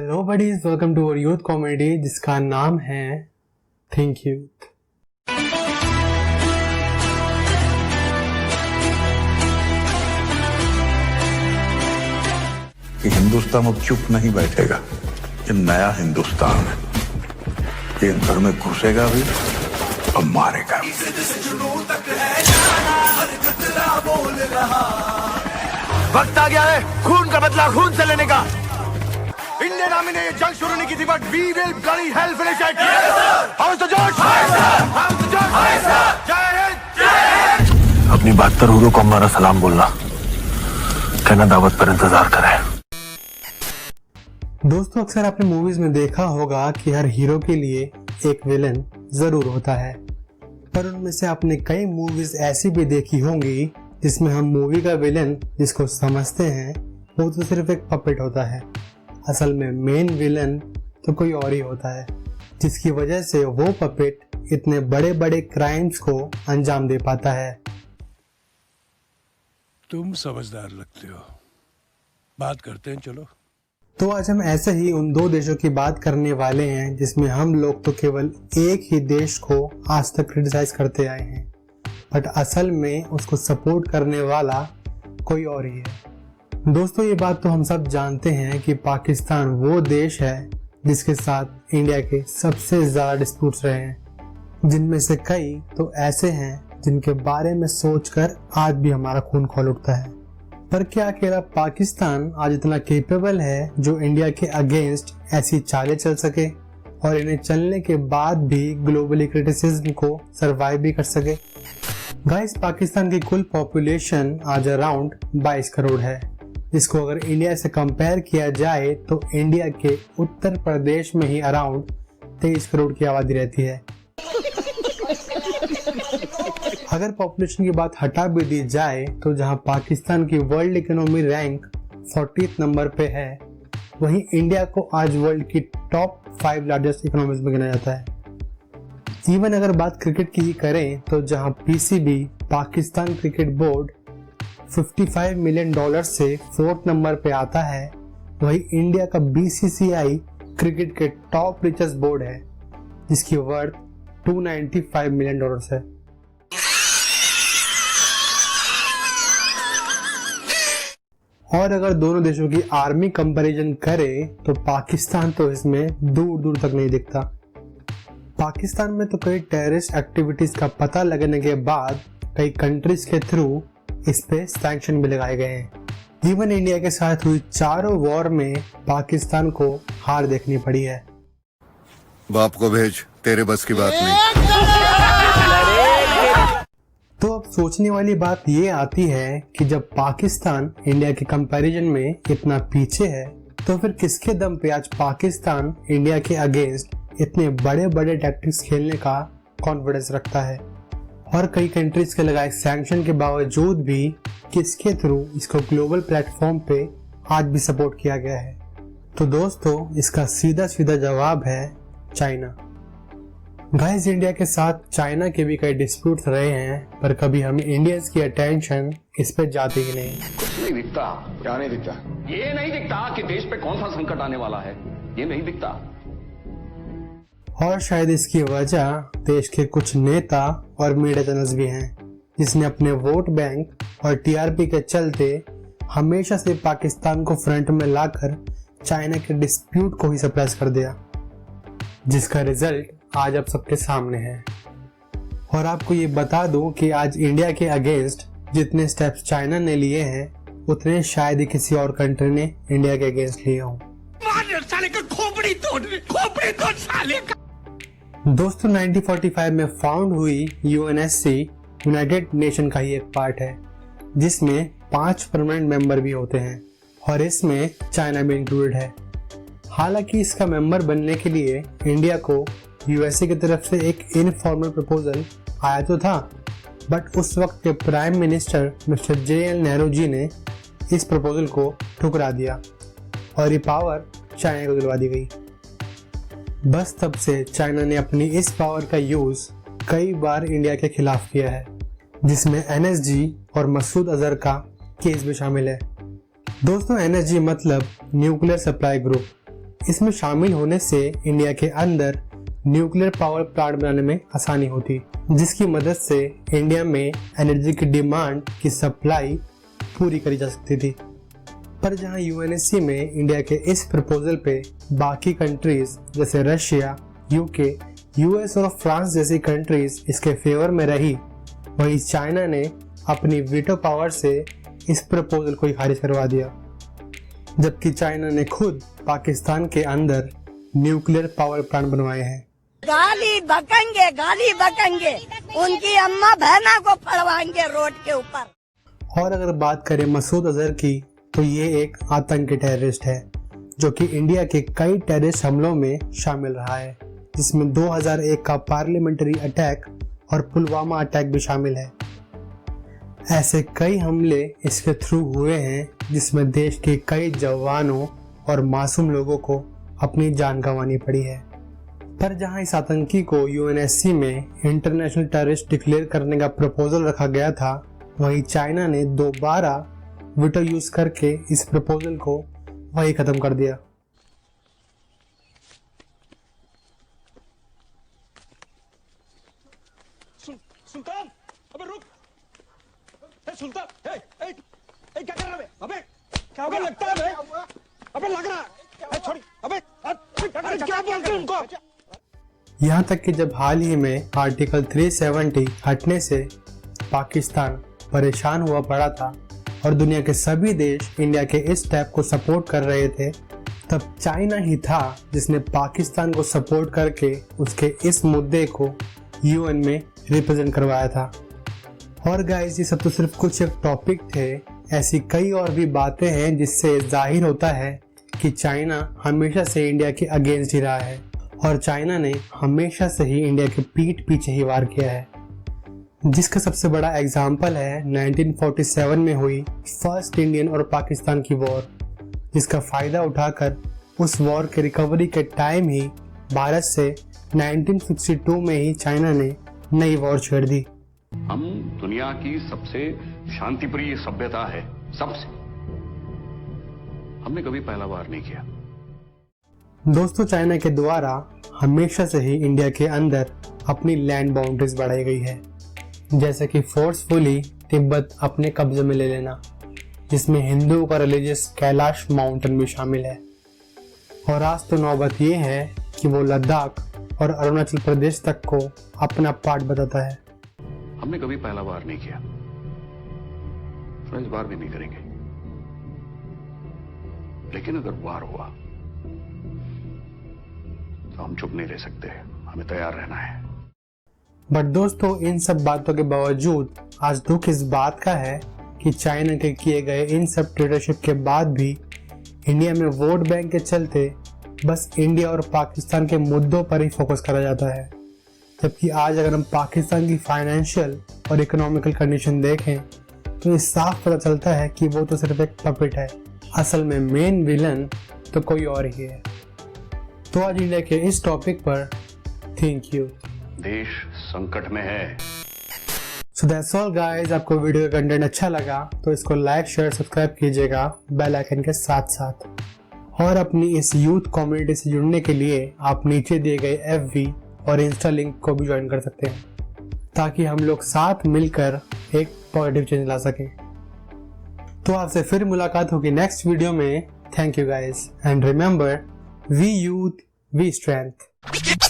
Hello buddies, welcome to our youth comedy जिसका नाम है थिंक यूथ। कि हिंदुस्तान अब चुप नहीं बैठेगा। ये नया हिंदुस्तान है, ये घर में घुसेगा भी और मारेगा। वक्त आ गया है खून का बदला खून से लेने का। इंडियन आर्मी ने ये जंग शुरू नहीं की थी, but we will bloody hell finish it. House the George, house the George. जय हिंद। अपनी 72 हुरों को हमारा सलाम बोलना, कहना दावत पर इंतजार करें। दोस्तों, अक्सर आपने मूवीज में देखा होगा कि हर हीरो के लिए एक विलन जरूर होता है, पर उनमें से आपने कई मूवीज ऐसी भी देखी होंगी जिसमें हम मूवी का विलन जिसको समझते हैं वो तो सिर्फ एक पपेट होता है। असल में मेन विलन तो कोई और ही होता है, जिसकी वजह से वो पपेट इतने बड़े बड़े क्राइम्स को अंजाम दे पाता है। तुम समझदार लगते हो, बात करते हैं चलो। तो आज हम ऐसे ही उन दो देशों की बात करने वाले हैं जिसमें हम लोग तो केवल एक ही देश को आज तक क्रिटिसाइज करते आए हैं, बट असल में उसको सपोर्ट करने वाला कोई और ही है। दोस्तों, ये बात तो हम सब जानते हैं कि पाकिस्तान वो देश है जिसके साथ इंडिया के सबसे ज़्यादा डिस्प्यूट्स रहे हैं, जिनमें से कई तो ऐसे हैं जिनके बारे में सोचकर आज भी हमारा खून खौल उठता है। पर क्या अकेला पाकिस्तान आज इतना केपेबल है जो इंडिया के अगेंस्ट ऐसी चालें चल सके और इन्हें चलने के बाद भी ग्लोबली क्रिटिसिज्म को सरवाइव भी कर सके? गाइस, पाकिस्तान की कुल पॉपुलेशन आज अराउंड 22 करोड़ है, जिसको अगर इंडिया से कंपेयर किया जाए तो इंडिया के उत्तर प्रदेश में ही अराउंड 23 करोड़ की आबादी रहती है। अगर पॉपुलेशन की बात हटा भी दी जाए तो जहां पाकिस्तान की world economy rank 40th number पे है, वहीं इंडिया को आज वर्ल्ड की टॉप 5 लार्जेस्ट इकोनॉमीज में गिना जाता है। इवन अगर बात क्रिकेट की ही करें तो जहां PCB Pakistan cricket board $55 million से 4th नंबर पे आता है, वहीं इंडिया का बीसीसीआई क्रिकेट के टॉप रिचेस्ट बोर्ड है जिसकी वर्थ $295 मिलियन है। और अगर दोनों देशों की आर्मी कंपैरिजन करें तो पाकिस्तान तो इसमें दूर दूर तक नहीं दिखता। पाकिस्तान में तो कई टेररिस्ट एक्टिविटीज का पता लगने के बाद कई कंट्रीज के थ्रू इस पे सैंक्शन भी लगाए गए हैं। इवन इंडिया के साथ हुई चारों वॉर में पाकिस्तान को हार देखनी पड़ी है। बाप को भेज, तेरे बस की बात नहीं। तो अब सोचने वाली बात ये आती है कि जब पाकिस्तान इंडिया के कंपैरिजन में इतना पीछे है तो फिर किसके दम पे आज पाकिस्तान इंडिया के अगेंस्ट इतने बड़े बड़े टैक्टिक्स खेलने का कॉन्फिडेंस रखता है, और कई कंट्रीज के लगाए सैंक्शन के बावजूद भी किसके थ्रू इसको ग्लोबल प्लेटफॉर्म पे आज भी सपोर्ट किया गया है? तो दोस्तों, इसका सीधा सीधा जवाब है चाइना। गाइस, इंडिया के साथ चाइना के भी कई डिस्प्यूट्स रहे हैं, पर कभी हमें इंडियंस की अटेंशन इस पे जाती ही नहीं। कुछ नहीं दिखता। क्या नहीं दिखता? ये नहीं दिखता कि देश पे कौन सा संकट आने वाला है, ये नहीं दिखता। और शायद इसकी वजह देश के कुछ नेता और मीडिया चैनल्स भी हैं, जिसने अपने वोट बैंक और टीआरपी के चलते हमेशा से पाकिस्तान को फ्रंट में लाकर चाइना के डिस्प्यूट को ही सप्रेस कर दिया, जिसका रिजल्ट आज अब सबके सामने है। और आपको ये बता दूं कि आज इंडिया के अगेंस्ट जितने स्टेप्स चाइना ने लिए हैं उतने शायद ही किसी और कंट्री ने इंडिया के अगेंस्ट लिए हों। दोस्तों, 1945 में फाउंड हुई यूएनएससी यूनाइटेड नेशन का ही एक पार्ट है, जिसमें 5 परमानेंट मेंबर भी होते हैं और इसमें चाइना भी इंक्लूडेड है। हालांकि इसका मेंबर बनने के लिए इंडिया को यूएसए की तरफ से एक इनफॉर्मल प्रपोजल आया तो था, बट उस वक्त के prime minister mister JL Nehru ji ने इस प्रपोजल को ठुकरा दिया और ये पावर चाइना को दिलवा दी गई। बस तब से चाइना ने अपनी इस पावर का यूज कई बार इंडिया के खिलाफ किया है, जिसमें NSG और मसूद अजहर का केस भी शामिल है। दोस्तों, NSG मतलब न्यूक्लियर सप्लाई ग्रुप, इसमें शामिल होने से इंडिया के अंदर न्यूक्लियर पावर प्लांट बनाने में आसानी होती, जिसकी मदद से इंडिया में एनर्जी की डिमांड की सप्लाई पूरी करी जा सकती थी। पर जहां यूएनएससी में इंडिया के इस प्रपोजल पे बाकी कंट्रीज जैसे रशिया, यूके, यूएस और फ्रांस जैसी कंट्रीज इसके फेवर में रही, वहीं चाइना ने अपनी वीटो पावर से इस प्रपोजल को ही खारिज करवा दिया। जबकि चाइना ने खुद पाकिस्तान के अंदर न्यूक्लियर पावर प्लांट बनवाए हैं। गाली बकेंगे उनकी अम्मा बहना को पड़वाएंगे रोड के ऊपर। और अगर बात करें मसूद अजहर की, तो ये एक आतंकी टेररिस्ट है जो कि इंडिया के कई टेररिस्ट हमलों में शामिल रहा है, जिसमें 2001 का पार्लियामेंट्री अटैक और पुलवामा अटैक भी शामिल है। ऐसे कई हमले इसके थ्रू हुए हैं जिसमें देश के कई जवानों और मासूम लोगों को अपनी जान गंवानी पड़ी है। पर जहां इस आतंकी को यूएनएससी में इंटरनेशनल टेररिस्ट डिक्लेयर करने का प्रपोजल रखा गया था, वहीं चाइना ने दोबारा वीटो यूज करके इस प्रपोजल को वही खत्म कर दिया। सुल्तान, अबे रुक! सुल्तान, क्या कर रहा है? अबे लगता है बे? अबे लग रहा है? छोड़! अबे क्या बोलते हैं उनको? यहाँ तक कि जब हाल ही में आर्टिकल 370 हटने से पाकिस्तान परेशान हुआ पड़ा था और दुनिया के सभी देश इंडिया के इस स्टेप को सपोर्ट कर रहे थे, तब चाइना ही था जिसने पाकिस्तान को सपोर्ट करके उसके इस मुद्दे को यूएन में रिप्रेजेंट करवाया था। और गाइस, ये सब तो सिर्फ कुछ एक टॉपिक थे, ऐसी कई और भी बातें हैं जिससे जाहिर होता है कि चाइना हमेशा से इंडिया के अगेंस्ट ही रहा है और चाइना ने हमेशा से ही इंडिया के पीठ पीछे ही वार किया है, जिसका सबसे बड़ा एग्जाम्पल है 1947 में हुई फर्स्ट इंडियन और पाकिस्तान की वॉर, जिसका फायदा उठाकर उस वॉर के रिकवरी के टाइम ही भारत से 1962 में ही चाइना ने नई वॉर छेड़ दी। हम दुनिया की सबसे शांतिप्रिय सभ्यता है, सबसे। हमने कभी पहला वार नहीं किया। दोस्तों, चाइना के द्वारा हमेशा से ही इंडिया के अंदर अपनी लैंड बाउंड्रीज बढ़ाई गई है, जैसे कि फोर्सफुली तिब्बत अपने कब्जे में ले लेना, जिसमें हिंदुओं का रिलीजियस कैलाश माउंटेन भी शामिल है। और आज तो नौबत ये है कि वो लद्दाख और अरुणाचल प्रदेश तक को अपना पार्ट बताता है। हमने कभी पहला वार नहीं किया, इस बार भी नहीं करेंगे। लेकिन अगर वार हुआ तो हम चुप नहीं रह सकते, हमें तैयार रहना है। बट दोस्तों, इन सब बातों के बावजूद आज दुख इस बात का है कि चाइना के किए गए इन सब ट्रेडरशिप के बाद भी इंडिया में वोट बैंक के चलते बस इंडिया और पाकिस्तान के मुद्दों पर ही फोकस करा जाता है, जबकि आज अगर हम पाकिस्तान की फाइनेंशियल और इकोनॉमिकल कंडीशन देखें तो ये साफ पता चलता है कि वो तो सिर्फ एक पपेट है, असल में मेन विलन तो कोई और ही है। तो आज इंडिया के इस टॉपिक पर थैंक यू। देश संकट में है। सो दैट्स ऑल गाइस, आपको वीडियो का कंटेंट अच्छा लगा तो इसको लाइक, शेयर, सब्सक्राइब कीजिएगा बेल आइकन के साथ साथ। और अपनी इस यूथ कम्युनिटी से जुड़ने के लिए आप नीचे दिए गए FB और इंस्टा लिंक को भी ज्वाइन कर सकते हैं, ताकि हम लोग साथ मिलकर एक पॉजिटिव चेंज ला सकें। तो आपसे फिर मुलाकात होगी नेक्स्ट वीडियो में। Thank you guys and remember, we youth we strength.